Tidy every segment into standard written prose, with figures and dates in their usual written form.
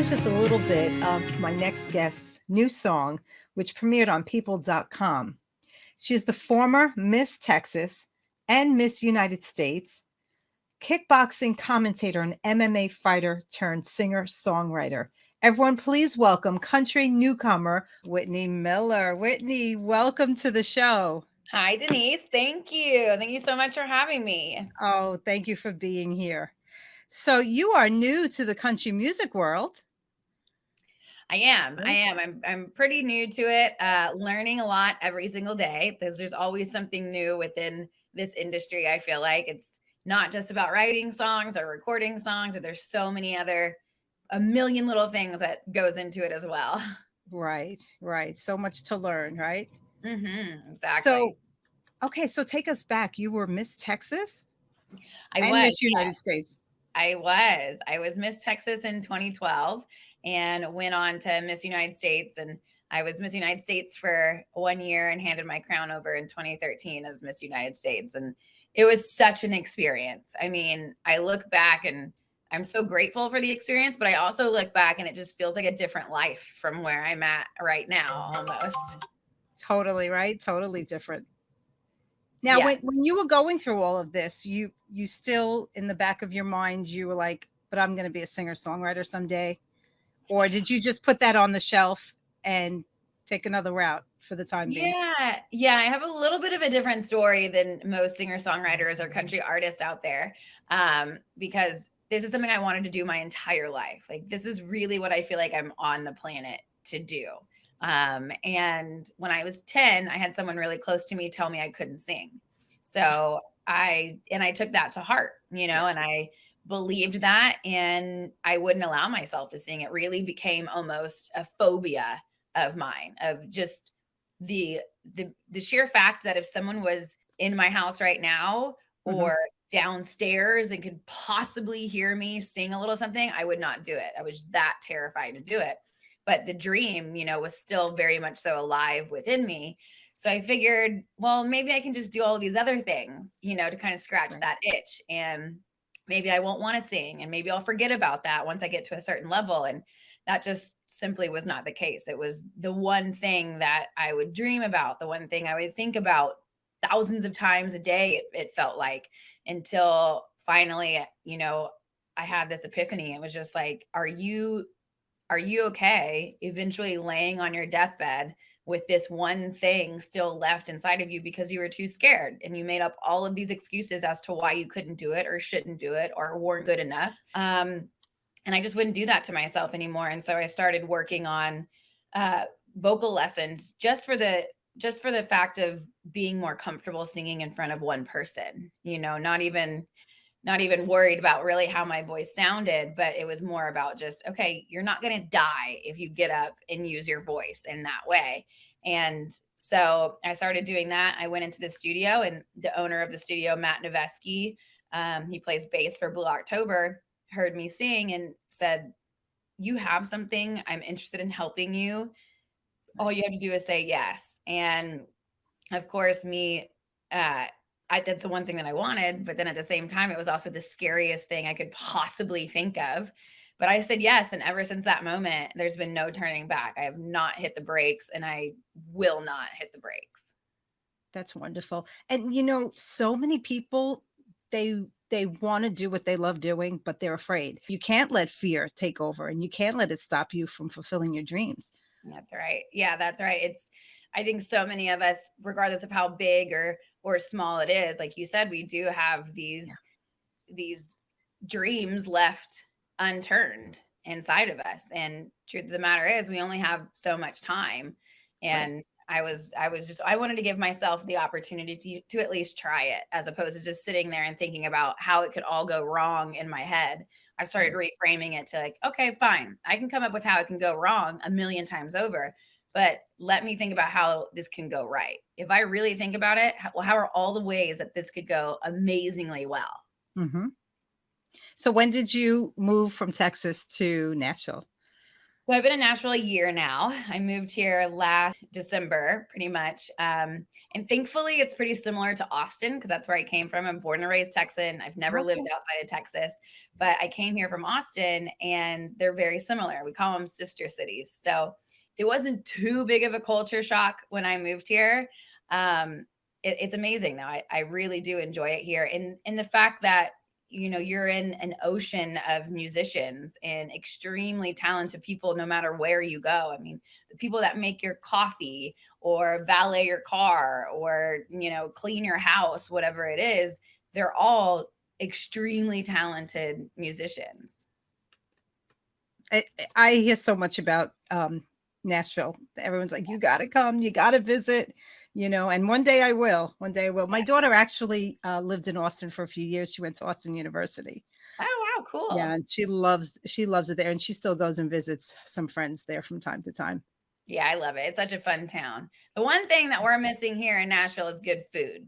Here's just a little bit of my next guest's new song, which premiered on people.com. She is the former Miss Texas and Miss United States, kickboxing commentator and MMA fighter turned singer-songwriter. Everyone, please welcome country newcomer, Whitney Miller. Whitney, welcome to the show. Hi, Denise. Thank you. Thank you so much for having me. Oh, thank you for being here. So you are new to the country music world. I am. I'm pretty new to it, learning a lot every single day because there's always something new within this industry. I feel like it's not just about writing songs or recording songs, but there's so many a million little things that goes into it as well. Right, right. So much to learn, right? Exactly. So, okay, so take us back. You were Miss Texas I and was, Miss United yes. States. I was Miss Texas in 2012 and went on to Miss United States. And I was Miss United States for 1 year and handed my crown over in 2013 as Miss United States. And it was such an experience. I mean, I look back and I'm so grateful for the experience, but I also look back and it just feels like a different life from where I'm at right now almost. Totally, right? Totally different. Now, Yeah. when you were going through all of this, you still in the back of your mind, you were like, but I'm going to be a singer-songwriter someday. Or did you just put that on the shelf and take another route for the time being? Yeah, I have a little bit of a different story than most singer-songwriters or country artists out there, because this is something I wanted to do my entire life. Like, this is really what I feel like I'm on the planet to do. And when I was 10, I had someone really close to me tell me I couldn't sing. So I took that to heart, and I believed that, and I wouldn't allow myself to sing. It really became almost a phobia of mine, of just the the sheer fact that if someone was in my house right now Mhm. or downstairs and could possibly hear me sing a little something, I would not do it. I was that terrified to do it. But the dream, was still very much so alive within me. So I figured, well, maybe I can just do all these other things, to kind of scratch Right. that itch. And maybe I won't want to sing and maybe I'll forget about that once I get to a certain level. And that just simply was not the case. It was the one thing that I would dream about, the one thing I would think about thousands of times a day, it felt like, until finally, I had this epiphany. It was just like, are you okay eventually laying on your deathbed with this one thing still left inside of you because you were too scared and you made up all of these excuses as to why you couldn't do it or shouldn't do it or weren't good enough? And I just wouldn't do that to myself anymore. And so I started working on uh, vocal lessons just for the fact of being more comfortable singing in front of one person. Not even worried about really how my voice sounded, but it was more about just, okay, you're not going to die if you get up and use your voice in that way. And so I started doing that. I went into the studio, and the owner of the studio, Matt Nevesky, he plays bass for Blue October, heard me sing and said, "You have something. I'm interested in helping you. All you have Nice. to do is say yes." And of course, uh, that's the one thing that I wanted, but then at the same time, it was also the scariest thing I could possibly think of. But I said yes, and ever since that moment, there's been no turning back. I have not hit the brakes, and I will not hit the brakes. That's wonderful. And so many people, they want to do what they love doing, but they're afraid. You can't let fear take over and you can't let it stop you from fulfilling your dreams. That's right. Yeah, that's right. I think so many of us, regardless of how big or small it is, like you said, we do have Yeah. these dreams left unturned inside of us. And truth of the matter is, we only have so much time. Right. And I wanted to give myself the opportunity to at least try it, as opposed to just sitting there and thinking about how it could all go wrong in my head. I've started Right. reframing it to like, okay, fine. I can come up with how it can go wrong a million times over, but let me think about how this can go right. If I really think about it, how are all the ways that this could go amazingly well? Mhm. So when did you move from Texas to Nashville? So I've been in Nashville a year now. I moved here last December, pretty much. And thankfully, it's pretty similar to Austin because that's where I came from. I'm born and raised Texan. I've never lived Okay. outside of Texas, but I came here from Austin and they're very similar. We call them sister cities. So it wasn't too big of a culture shock when I moved here. It's amazing though. I really do enjoy it here. And the fact that you're in an ocean of musicians and extremely talented people no matter where you go. I mean, the people that make your coffee or valet your car or, clean your house, whatever it is, they're all extremely talented musicians. I hear so much about Nashville. Everyone's like, you got to come, you got to visit, and one day I will. One day I will. My daughter actually lived in Austin for a few years. She went to Austin University. Oh, wow, Yeah, cool. and she loves it there, and she still goes and visits some friends there from time to time. Yeah, I love it. It's such a fun town. The one thing that we're missing here in Nashville is good food.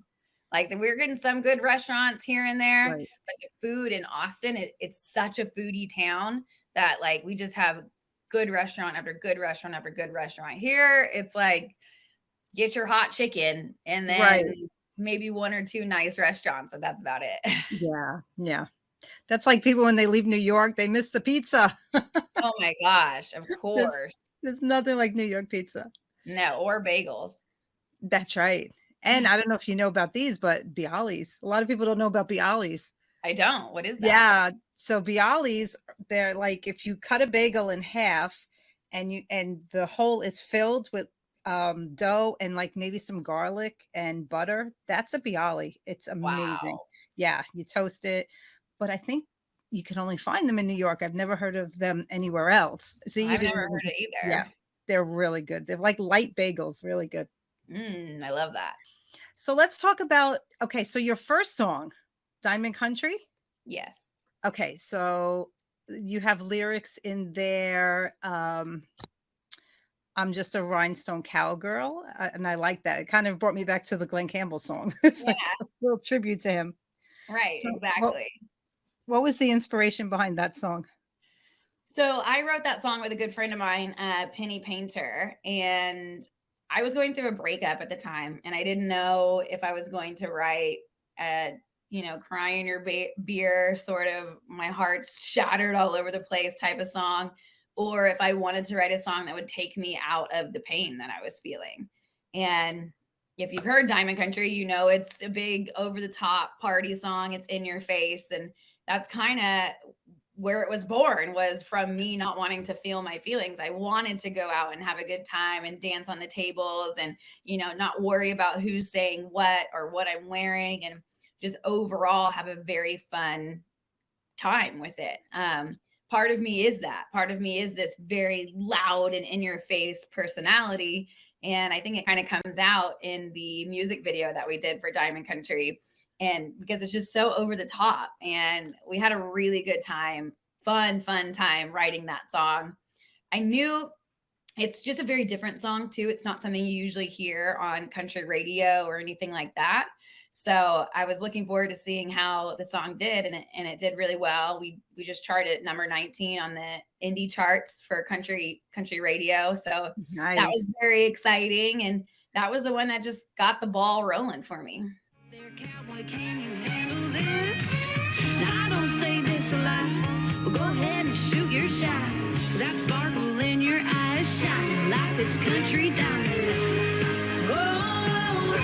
Like we're getting some good restaurants here and there, Right. but the food in Austin, it's such a foodie town that like we just have good restaurant after good restaurant after good restaurant. Here, it's like get your hot chicken and then Right. maybe one or two nice restaurants, but that's about it. Yeah. Yeah. That's like people when they leave New York, they miss the pizza. Oh my gosh, of There's course. there's nothing like New York pizza. No, or bagels. That's right. And I don't know if you know about these, but Bialys. A lot of people don't know about Bialys. I don't. What is that? Yeah. So Bialys, they're like if you cut a bagel in half and the hole is filled with dough and like maybe some garlic and butter, that's a Bialy. It's amazing. Wow. Yeah, you toast it. But I think you can only find them in New York. I've never heard of them anywhere else. So you I've never didn't heard even, it yeah, either. they're really good. They're like light bagels, really good. I love that. So let's talk about okay, so your first song, Diamond Country. Yes. Okay, so you have lyrics in there. I'm just a rhinestone cowgirl, and I like that. It kind of brought me back to the Glenn Campbell song. It's like Yeah, a little tribute to him. right, So, exactly. what was the inspiration behind that song? So I wrote that song with a good friend of mine, Penny Painter, and I was going through a breakup at the time, and I didn't know if I was going to write a, cry in your beer, sort of my heart's shattered all over the place type of song, or if I wanted to write a song that would take me out of the pain that I was feeling. And if you've heard Diamond Country, it's a big over the top party song. It's in your face, and that's kind of where it was born, was from me not wanting to feel my feelings. I wanted to go out and have a good time and dance on the tables and, not worry about who's saying what or what I'm wearing, and just overall have a very fun time with it. Part of me is that. Part of me is this very loud and in your face personality. And I think it kind of comes out in the music video that we did for Diamond Country. And because it's just so over the top. And we had a really good time, fun time writing that song. I knew it's just a very different song too. It's not something you usually hear on country radio or anything like that. So I was looking forward to seeing how the song did, and it did really well. We just charted at number 19 on the indie charts for country radio. So that was Nice. very exciting, and that was the one that just got the ball rolling for me. There, cowboy, can you handle this? Now, I don't say this a lot. Well, go ahead and shoot your shot. 'Cause that sparkle in your eyes shining like this country diamond. Oh,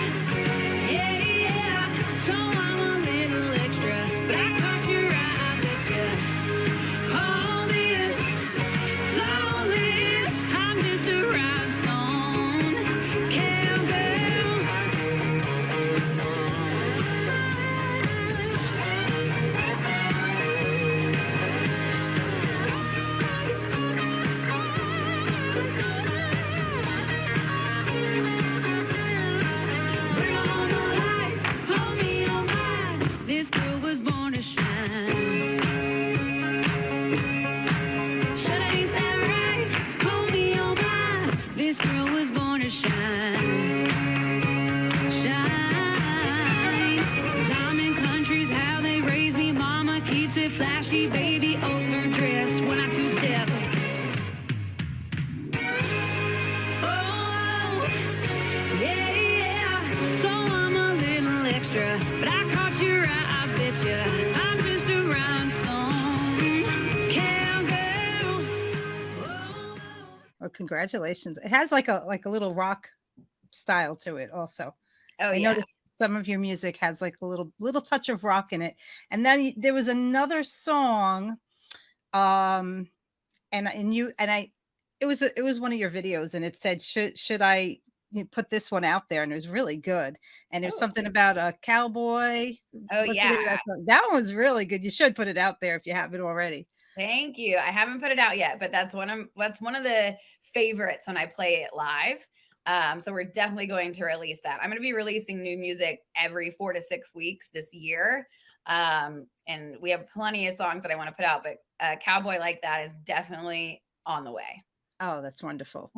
yeah, yeah. So I'm a little extra, but I caught your eye, I bet ya. All this, flawless, I'm just a rhinestone cowgirl. Bring on the lights, hold me on high. This girl was born to shine. Said ain't that right? Hold me on high. This girl was born to shine. Shine. Diamond Country's how they raised me. Mama keeps it flashy, baby overdressed when I two-step. Well, congratulations. It has like a little rock style to it also. Oh, I yeah. noticed some of your music has like a little touch of rock in it. And then there was another song, and it was one of your videos, and it said, should I put this one out there? And it was really good. And there's something about a cowboy. Oh, What's the name of yeah. that song? That one was really good. You should put it out there if you haven't already. Thank you. I haven't put it out yet, but that's one of the favorites when I play it live. So we're definitely going to release that. I'm going to be releasing new music every 4 to 6 weeks this year. And we have plenty of songs that I want to put out, but Cowboy Like That is definitely on the way. Oh, that's wonderful.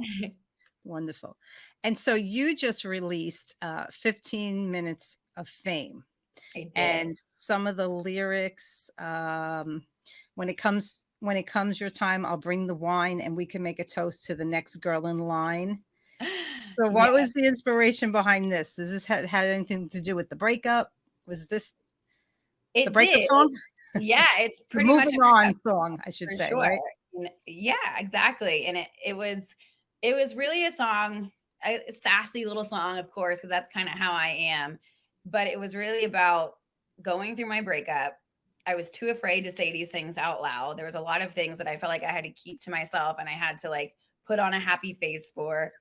Wonderful. And so you just released 15 Minutes of Fame. I did. And some of the lyrics, when it comes your time, I'll bring the wine and we can make a toast to the next girl in line. So what was the inspiration behind this? Does this had anything to do with the breakup? Was this the breakup song? Yeah, it's The pretty much moving on song, I should say, sure. right? Yeah, exactly. And it was really a song, a sassy little song, of course, because that's kind of how I am. But it was really about going through my breakup. I was too afraid to say these things out loud. There was a lot of things that I felt like I had to keep to myself, and I had to like put on a happy face for.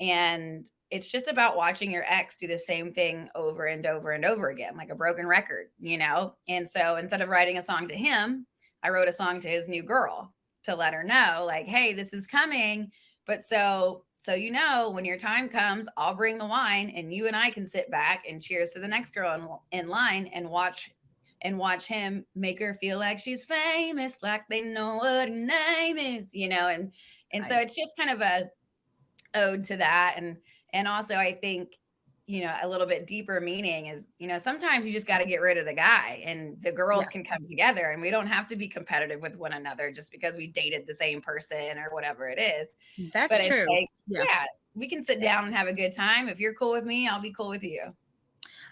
And it's just about watching your ex do the same thing over and over and over again, like a broken record, you know? And so instead of writing a song to him, I wrote a song to his new girl to let her know, like, hey, this is coming. But so you know, when your time comes, I'll bring the wine and you and I can sit back and cheers to the next girl in line and watch him make her feel like she's famous, like they know what her name is, you know? And Nice. So it's just kind of a ode to that. And also I think, you know, a little bit deeper meaning is, you know, sometimes you just got to get rid of the guy and the girls can come together, and we don't have to be competitive with one another just because we dated the same person or whatever it is. That's but true. Like, yeah, we can sit down and have a good time. If you're cool with me, I'll be cool with you.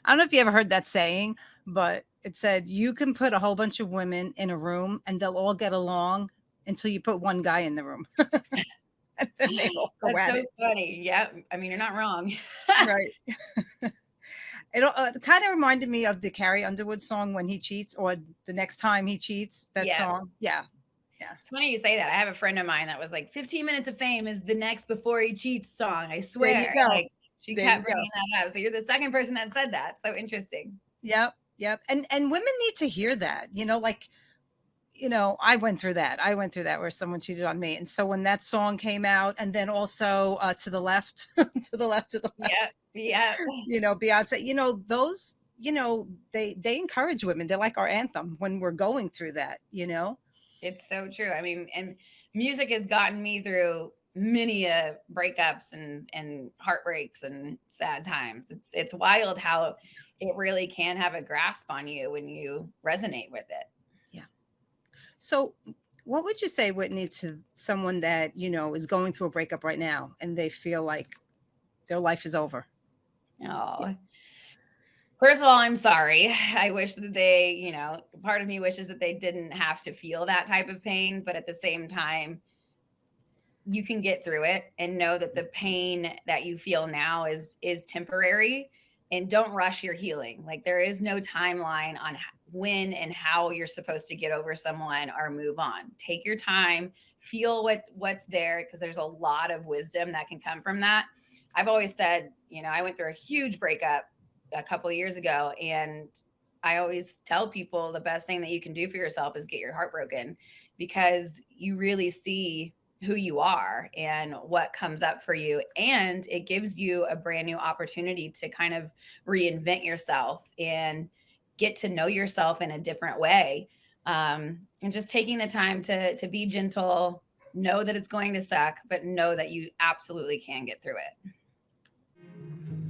I don't know if you ever heard that saying, but it said you can put a whole bunch of women in a room and they'll all get along until you put one guy in the room. And then they all go That's at so it. funny. Yeah, I mean, you're not wrong. Right. It kind of reminded me of the Carrie Underwood song, When He Cheats, or The Next Time He Cheats, that song. Yeah. It's funny you say that. I have a friend of mine that was like, 15 Minutes of Fame is the next Before He Cheats song. I swear. There you go. Like, she kept bringing that up. So you're the second person that said that. So interesting. Yep. And women need to hear that, you know, like, you know, I went through that where someone cheated on me. And so when that song came out, and then also To the Left, to the left. Yeah. You know, Beyonce, you know, those, you know, they encourage women. They're like our anthem when we're going through that, you know? It's so true. I mean, and music has gotten me through many breakups and heartbreaks and sad times. It's wild how it really can have a grasp on you when you resonate with it. Yeah. So what would you say, Whitney, to someone that, you know, is going through a breakup right now and they feel like their life is over? Oh, yeah. First of all, I'm sorry. I wish that they, you know, part of me wishes that they didn't have to feel that type of pain, but at the same time, you can get through it and know that the pain that you feel now is temporary, and don't rush your healing. Like, there is no timeline on when and how you're supposed to get over someone or move on. Take your time, feel what's there, because there's a lot of wisdom that can come from that. I've always said, you know, I went through a huge breakup a couple of years ago, and I always tell people the best thing that you can do for yourself is get your heart broken, because you really see who you are and what comes up for you. And it gives you a brand new opportunity to kind of reinvent yourself and get to know yourself in a different way. And just taking the time to be gentle, know that it's going to suck, but know that you absolutely can get through it.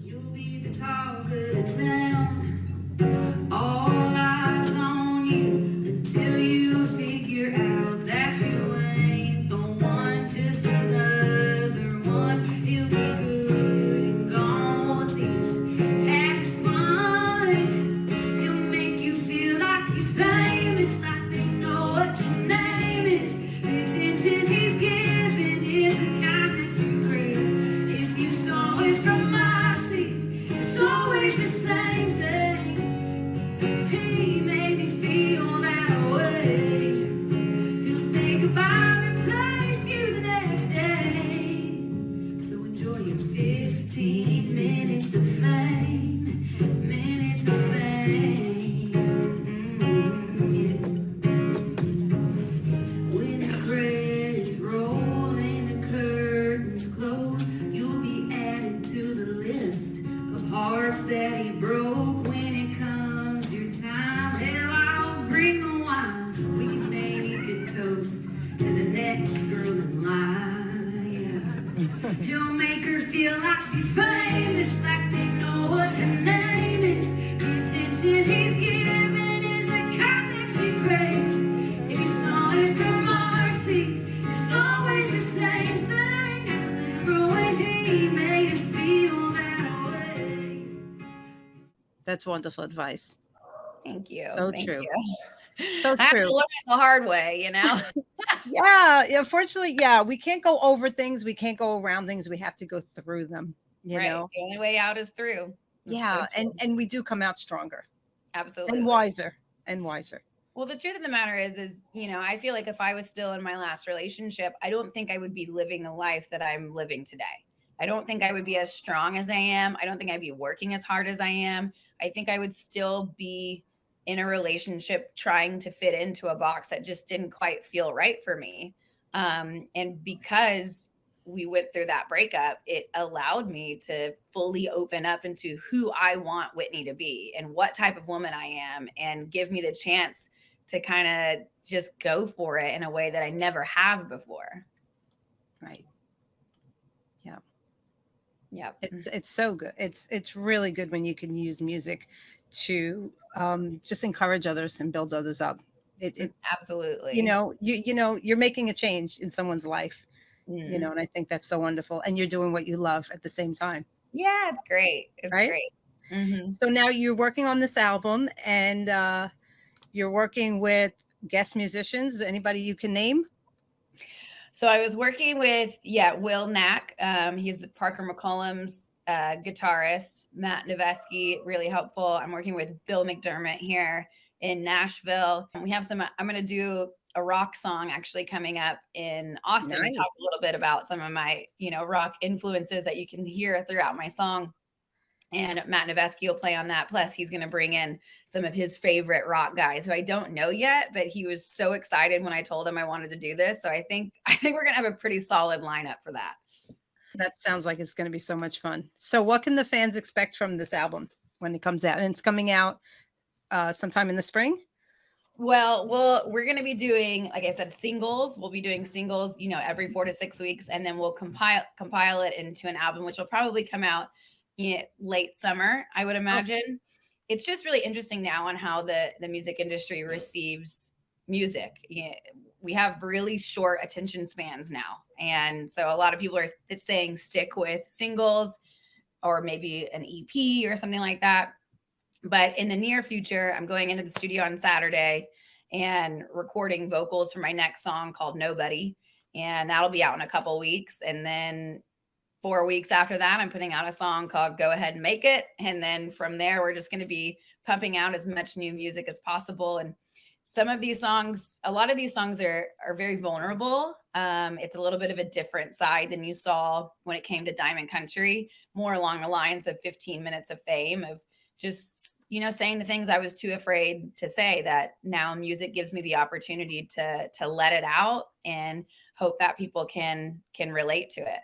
You'll be the talk of the town. All eyes on you until you figure out that you ain't the one, just another one. He'll be good and gone with this. Had his fun. He'll make you feel like he's famous, like they know what your name is. The attention he's giving is the kind that he broke. When it comes your time, hell, I'll bring the wine. We can make a toast to the next girl in line. Yeah. He'll make her feel like she's famous, like they know what her name is. The attention he's giving is the kind that she craves. If you saw it from our seat, it's always the same thing. Remember when he made us feel that way? That's wonderful advice. Thank you. So Thank true. you. So I have to true. learn it the hard way, you know? Yeah, unfortunately, yeah, we can't go over things, we can't go around things, we have to go through them, you Right. know? The only way out is through. That's Yeah, so true. and we do come out stronger Absolutely. and wiser and wiser. Well, the truth of the matter is, I feel like if I was still in my last relationship, I don't think I would be living the life that I'm living today. I don't think I would be as strong as I am. I don't think I'd be working as hard as I am. I think I would still be in a relationship trying to fit into a box that just didn't quite feel right for me. And because we went through that breakup, it allowed me to fully open up into who I want Whitney to be and what type of woman I am, and give me the chance to kind of just go for it in a way that I never have before. Right. Yeah. Yeah. It's so good. It's really good when you can use music to just encourage others and build others up. It Absolutely. you're making a change in someone's life, Mm. and I think that's so wonderful. And you're doing what you love at the same time, Yeah, it's great. It's right? great. Mm-hmm. So now you're working on this album, and you're working with guest musicians. Anybody you can name? So I was working with, Will Knack. He's Parker McCollum's guitarist. Matt Noveski, really helpful. I'm working with Bill McDermott here in Nashville. We have I'm going to do a rock song actually coming up in Austin. Nice. And talk a little bit about some of my, rock influences that you can hear throughout my song. And Matt Noveski will play on that. Plus, he's going to bring in some of his favorite rock guys who I don't know yet, but he was so excited when I told him I wanted to do this. So I think we're going to have a pretty solid lineup for that. That sounds like it's going to be so much fun. So what can the fans expect from this album when it comes out? And it's coming out sometime in the spring? Well, we're going to be doing, like I said, singles. We'll be doing singles, every 4 to 6 weeks, and then we'll compile it into an album, which will probably come out late summer, I would imagine. It's just really interesting now on how the music industry receives music. We have really short attention spans now. And so a lot of people are saying stick with singles or maybe an EP or something like that. But in the near future, I'm going into the studio on Saturday and recording vocals for my next song called Nobody. And that'll be out in a couple weeks. And then 4 weeks after that, I'm putting out a song called Go Ahead and Make It. And then from there, we're just going to be pumping out as much new music as possible. And some of these songs, a lot of these songs are very vulnerable. It's a little bit of a different side than you saw when it came to Diamond Country, more along the lines of 15 Minutes of Fame, of just, saying the things I was too afraid to say, that now music gives me the opportunity to let it out and hope that people can relate to it.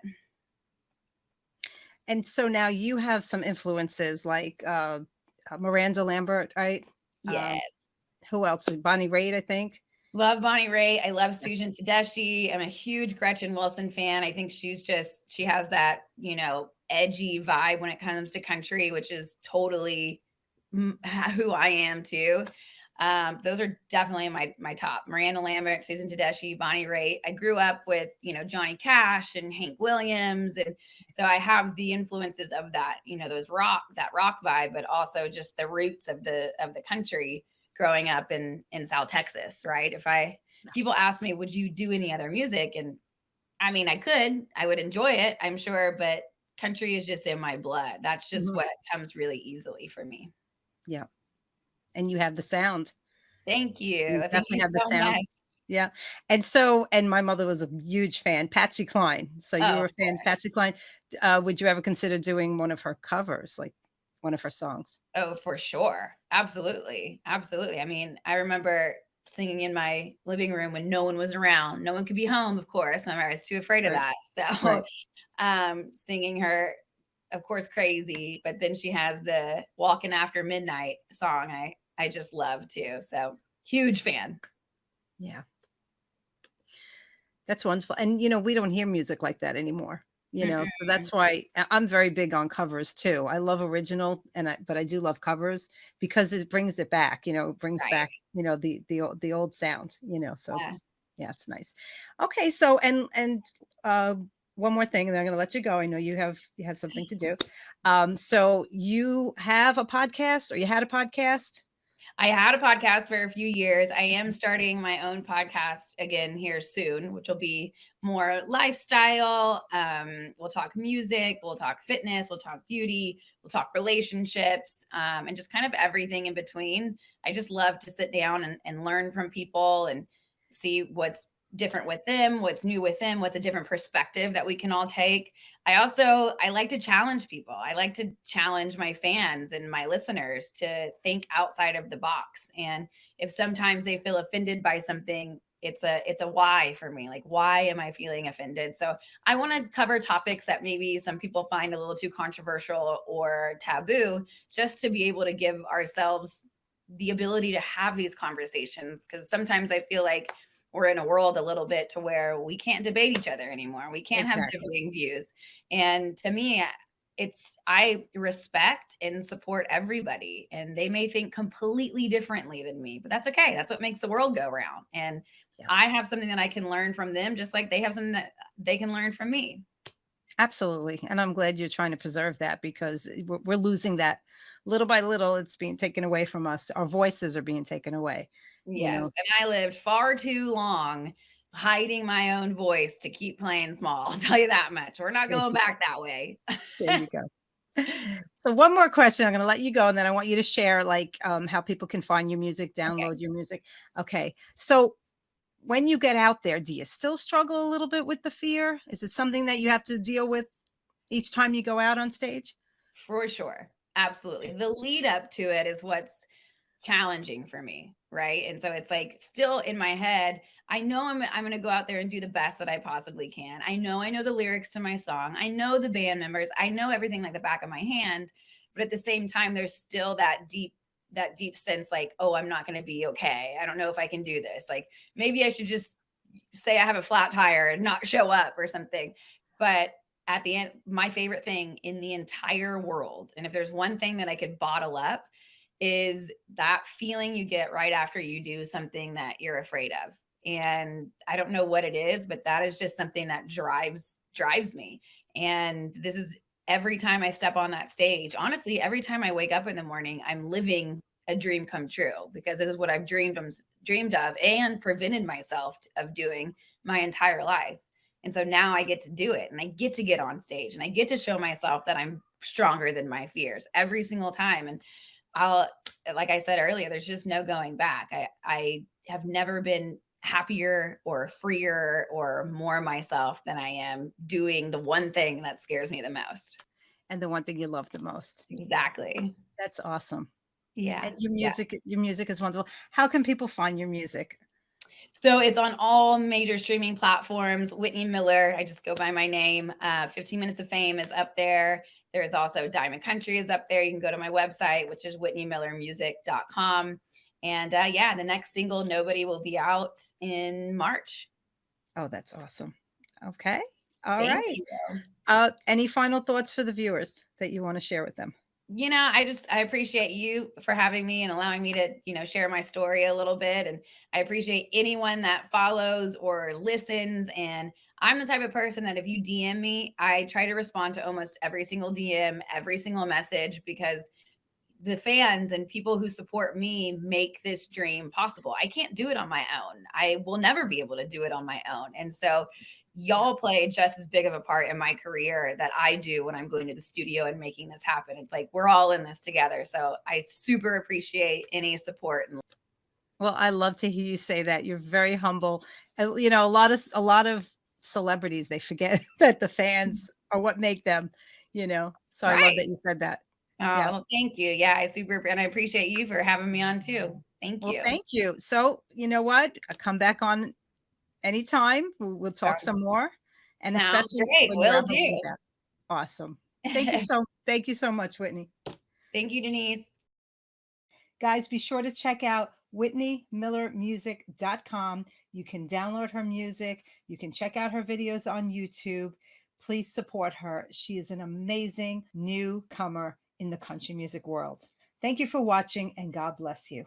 And so now you have some influences like Miranda Lambert, right? Yes. Who else? Bonnie Raitt, I think. Love Bonnie Raitt. I love Susan Tedeschi. I'm a huge Gretchen Wilson fan. I think she has that, edgy vibe when it comes to country, which is totally who I am too. Those are definitely my top. Miranda Lambert, Susan Tedeschi, Bonnie Raitt. I grew up with, Johnny Cash and Hank Williams. And so I have the influences of that, that rock vibe, but also just the roots of the country growing up in South Texas. Right. People ask me, would you do any other music? And I mean, I would enjoy it, I'm sure, but country is just in my blood. That's just what comes really easily for me. Yeah. And you have the sound. Thank you. You Thank definitely you have the so sound. much. Yeah. And my mother was a huge fan, Patsy Cline. So you were a fan, Patsy Cline. Would you ever consider doing one of her covers, like one of her songs? Oh, for sure. Absolutely. Absolutely. I mean, I remember singing in my living room when no one was around. No one could be home, of course. Remember, I was too afraid of that. So singing her of course, Crazy, but then she has the Walking After Midnight song I just love too. So huge fan. Yeah. That's wonderful. And, we don't hear music like that anymore, so Mm-mm. that's why I'm very big on covers too. I love original but I do love covers because it brings it back, it brings Right. back, the old sound, so Yeah. it's nice. Okay. So, uh, one more thing, and then I'm going to let you go. I know you have something to do. So you have a podcast, or you had a podcast? I had a podcast for a few years. I am starting my own podcast again here soon, which will be more lifestyle. We'll talk music, we'll talk fitness, we'll talk beauty, we'll talk relationships, and just kind of everything in between. I just love to sit down and learn from people and see what's different with them, what's new with them, what's a different perspective that we can all take. I like to challenge people. I like to challenge my fans and my listeners to think outside of the box. And if sometimes they feel offended by something, it's a why for me. Like, why am I feeling offended? So I want to cover topics that maybe some people find a little too controversial or taboo, just to be able to give ourselves the ability to have these conversations. Because sometimes I feel like we're in a world a little bit to where we can't debate each other anymore. We can't have Exactly. differing views. And to me, I respect and support everybody, and they may think completely differently than me, but that's okay. That's what makes the world go round. And Yeah. I have something that I can learn from them, just like they have something that they can learn from me. Absolutely. And I'm glad you're trying to preserve that, because we're losing that little by little. It's being taken away from us. Our voices are being taken away, you Yes. know. And I lived far too long hiding my own voice to keep playing small. I'll tell you that much. We're not There going you, back that way. there you go. So one more question. I'm going to let you go, and then I want you to share how people can find your music, Okay. download your music. Okay. So when you get out there, do you still struggle a little bit with the fear? Is it something that you have to deal with each time you go out on stage? For sure. Absolutely. The lead up to it is what's challenging for me, right? And so it's like still in my head, I know I'm going to go out there and do the best that I possibly can. I know the lyrics to my song. I know the band members. I know everything like the back of my hand, but at the same time there's still that deep sense like, oh, I'm not going to be okay. I don't know if I can do this. Like maybe I should just say I have a flat tire and not show up or something. But at the end, my favorite thing in the entire world, and if there's one thing that I could bottle up, is that feeling you get right after you do something that you're afraid of. And I don't know what it is, but that is just something that drives me. And this is every time I step on that stage. Honestly, every time I wake up in the morning, I'm living a dream come true, because this is what I've dreamed of and prevented myself of doing my entire life. And so now I get to do it, and I get to get on stage, and I get to show myself that I'm stronger than my fears every single time. And I'll, like I said earlier, there's just no going back. I have never been happier or freer or more myself than I am doing the one thing that scares me the most. And the one thing you love the most. Exactly. That's awesome. Yeah. And your Yeah. music is wonderful. How can people find your music? So it's on all major streaming platforms. Whitney Miller, I just go by my name. 15 Minutes of Fame is up there. There's also Diamond Country is up there. You can go to my website, which is whitneymillermusic.com. And yeah, the next single, Nobody, will be out in March. Oh, that's awesome. Okay. All Thank right. you. Any final thoughts for the viewers that you want to share with them? I appreciate you for having me and allowing me to, share my story a little bit. And I appreciate anyone that follows or listens. And I'm the type of person that if you DM me, I try to respond to almost every single DM, every single message, because the fans and people who support me make this dream possible. I can't do it on my own. I will never be able to do it on my own. And so y'all play just as big of a part in my career that I do when I'm going to the studio and making this happen. It's like we're all in this together. So I super appreciate any support. Well, I love to hear you say that. You're very humble. A lot of celebrities, they forget that the fans are what make them, So I love Right. that you said that. Oh, Yeah. well, thank you. Yeah, and I appreciate you for having me on too. Thank Well, you. thank you. So, you know what? Come back on anytime. We'll talk some more. And Sounds especially great. when your Will album do. comes out. Awesome. Thank you so much, Whitney. Thank you, Denise. Guys, be sure to check out whitneymillermusic.com. You can download her music. You can check out her videos on YouTube. Please support her. She is an amazing newcomer in the country music world. Thank you for watching, and God bless you.